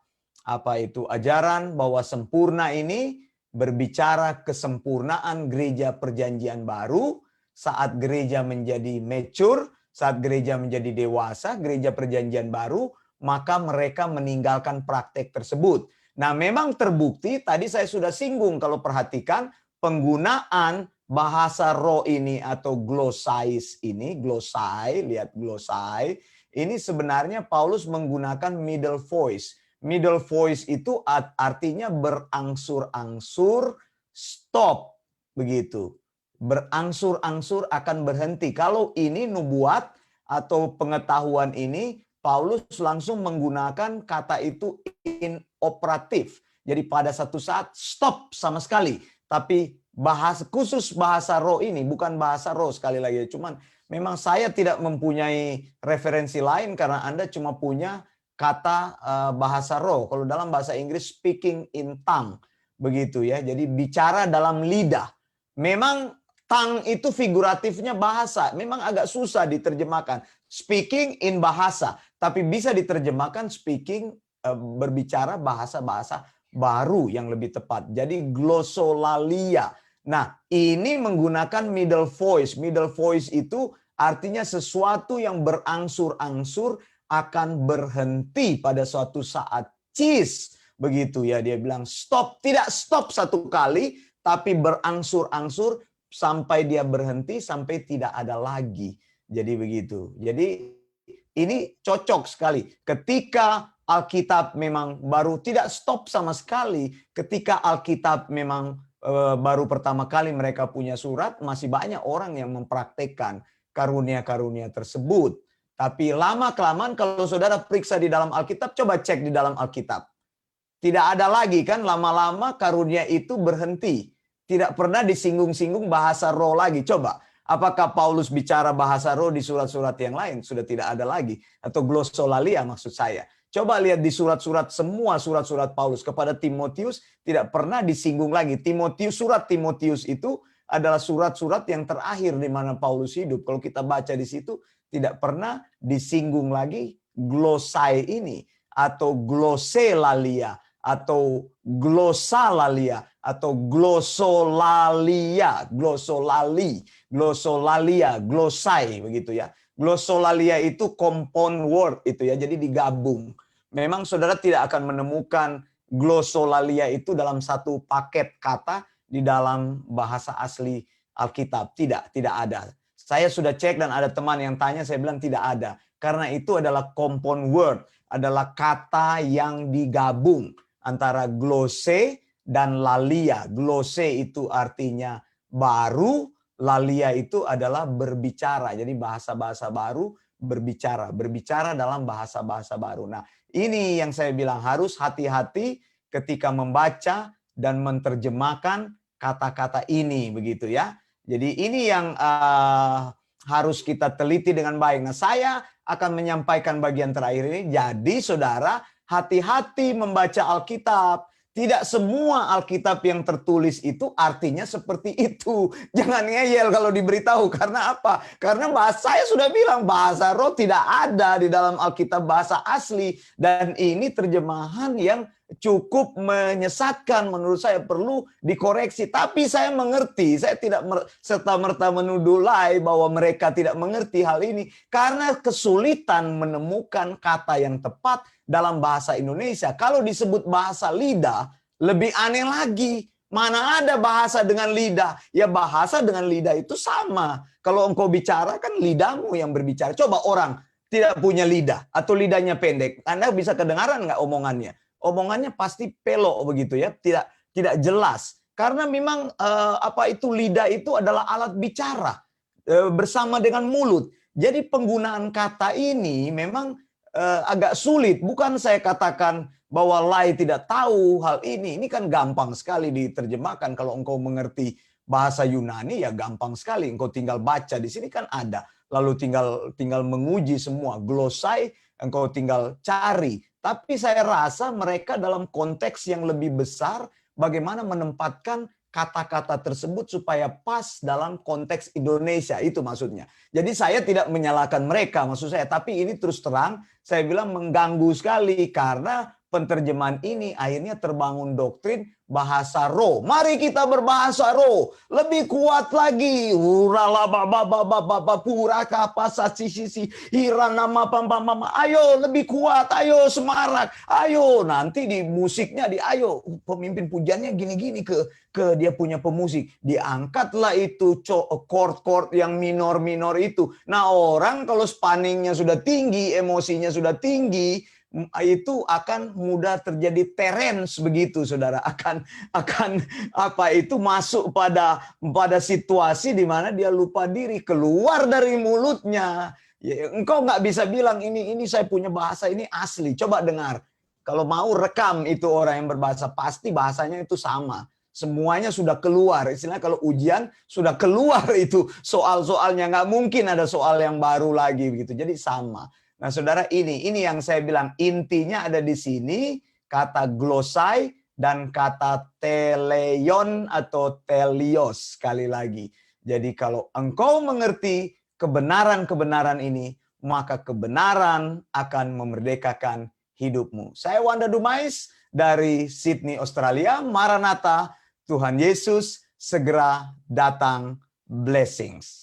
ajaran bahwa sempurna ini berbicara kesempurnaan gereja perjanjian baru saat gereja menjadi mature, saat gereja menjadi dewasa, gereja perjanjian baru, maka mereka meninggalkan praktek tersebut. Nah, memang terbukti, tadi saya sudah singgung, kalau perhatikan penggunaan bahasa roh ini atau glosais ini, glosai, lihat glosai, ini sebenarnya Paulus menggunakan middle voice. Middle voice itu artinya berangsur-angsur stop, begitu. Berangsur-angsur akan berhenti. Kalau ini nubuat atau pengetahuan ini, Paulus langsung menggunakan kata itu inoperatif. Jadi pada satu saat stop sama sekali. Tapi khusus bahasa roh ini bukan bahasa roh, sekali lagi. Cuman memang saya tidak mempunyai referensi lain karena Anda cuma punya kata bahasa roh. Kalau dalam bahasa Inggris speaking in tongue, begitu ya. Jadi bicara dalam lidah. Memang tongue itu figuratifnya bahasa. Memang agak susah diterjemahkan. Speaking in bahasa. Tapi bisa diterjemahkan speaking berbicara bahasa-bahasa baru yang lebih tepat. Jadi glossolalia. Nah, ini menggunakan middle voice. Middle voice itu artinya sesuatu yang berangsur-angsur akan berhenti pada suatu saat. Cheese. Begitu ya, dia bilang stop. Tidak stop satu kali, tapi berangsur-angsur sampai dia berhenti, sampai tidak ada lagi. Jadi begitu. Jadi ini cocok sekali. Ketika Alkitab memang baru tidak stop sama sekali. Ketika Alkitab memang baru pertama kali mereka punya surat, masih banyak orang yang mempraktekkan karunia-karunia tersebut. Tapi lama-kelamaan kalau saudara periksa di dalam Alkitab, coba cek di dalam Alkitab. Tidak ada lagi kan, lama-lama karunia itu berhenti. Tidak pernah disinggung-singgung bahasa roh lagi. Coba, apakah Paulus bicara bahasa roh di surat-surat yang lain? Sudah tidak ada lagi. Atau glossolalia maksud saya. Coba lihat di surat-surat, semua surat-surat Paulus kepada Timotius tidak pernah disinggung lagi. Surat Timotius itu adalah surat-surat yang terakhir di mana Paulus hidup. Kalau kita baca di situ tidak pernah disinggung lagi glossai ini atau glossolalia atau glossalalia atau glossolalia, glossai begitu ya. Glossolalia itu compound word itu ya, jadi digabung. Memang saudara tidak akan menemukan glossolalia itu dalam satu paket kata di dalam bahasa asli Alkitab. Tidak ada. Saya sudah cek dan ada teman yang tanya, saya bilang tidak ada. Karena itu adalah compound word, adalah kata yang digabung antara glosse dan lalia. Glosse itu artinya baru, lalia itu adalah berbicara. Jadi bahasa-bahasa baru berbicara dalam bahasa-bahasa baru. Nah, ini yang saya bilang harus hati-hati ketika membaca dan menerjemahkan kata-kata ini begitu ya. Jadi ini yang harus kita teliti dengan baik. Nah, saya akan menyampaikan bagian terakhir ini. Jadi saudara, hati-hati membaca Alkitab. Tidak semua Alkitab yang tertulis itu artinya seperti itu. Jangan ngeyel kalau diberitahu. Karena apa? Karena saya sudah bilang bahasa roh tidak ada di dalam Alkitab bahasa asli. Dan ini terjemahan yang cukup menyesatkan, menurut saya perlu dikoreksi. Tapi saya mengerti, saya tidak serta-merta menuduh bahwa mereka tidak mengerti hal ini. Karena kesulitan menemukan kata yang tepat dalam bahasa Indonesia. Kalau disebut bahasa lidah, lebih aneh lagi. Mana ada bahasa dengan lidah? Ya bahasa dengan lidah itu sama. Kalau engkau bicara kan lidahmu yang berbicara. Coba orang tidak punya lidah atau lidahnya pendek. Anda bisa kedengaran nggak omongannya? Omongannya pasti pelok begitu ya, tidak jelas. Karena memang lidah itu adalah alat bicara bersama dengan mulut. Jadi penggunaan kata ini memang agak sulit. Bukan saya katakan bahwa Lai tidak tahu hal ini. Ini kan gampang sekali diterjemahkan. Kalau engkau mengerti bahasa Yunani ya gampang sekali. Engkau tinggal baca di sini kan ada. Lalu tinggal menguji semua. Glossai engkau tinggal cari. Tapi saya rasa mereka dalam konteks yang lebih besar bagaimana menempatkan kata-kata tersebut supaya pas dalam konteks Indonesia, itu maksudnya. Jadi saya tidak menyalahkan mereka, maksud saya, tapi ini terus terang saya bilang mengganggu sekali karena penterjemahan ini akhirnya terbangun doktrin bahasa roh. Mari kita berbahasa roh, lebih kuat lagi. Ayo lebih kuat, ayo semarak, ayo nanti di musiknya ayo pemimpin pujiannya gini-gini ke dia punya pemusik, diangkatlah itu chord-chord yang minor-minor itu. Nah orang kalau spanningnya sudah tinggi, emosinya sudah tinggi, itu akan mudah terjadi terens begitu saudara, akan masuk pada situasi di mana dia lupa diri, keluar dari mulutnya. Ya, engkau nggak bisa bilang ini saya punya bahasa ini asli. Coba dengar, kalau mau rekam itu orang yang berbahasa, pasti bahasanya itu sama. Semuanya sudah keluar. Istilahnya kalau ujian sudah keluar itu soal-soalnya, nggak mungkin ada soal yang baru lagi begitu. Jadi sama. Nah, saudara, ini yang saya bilang intinya ada di sini, kata glossai dan kata teleion atau telios sekali lagi. Jadi kalau engkau mengerti kebenaran-kebenaran ini, maka kebenaran akan memerdekakan hidupmu. Saya Wanda Dumais dari Sydney, Australia. Maranatha, Tuhan Yesus segera datang. Blessings.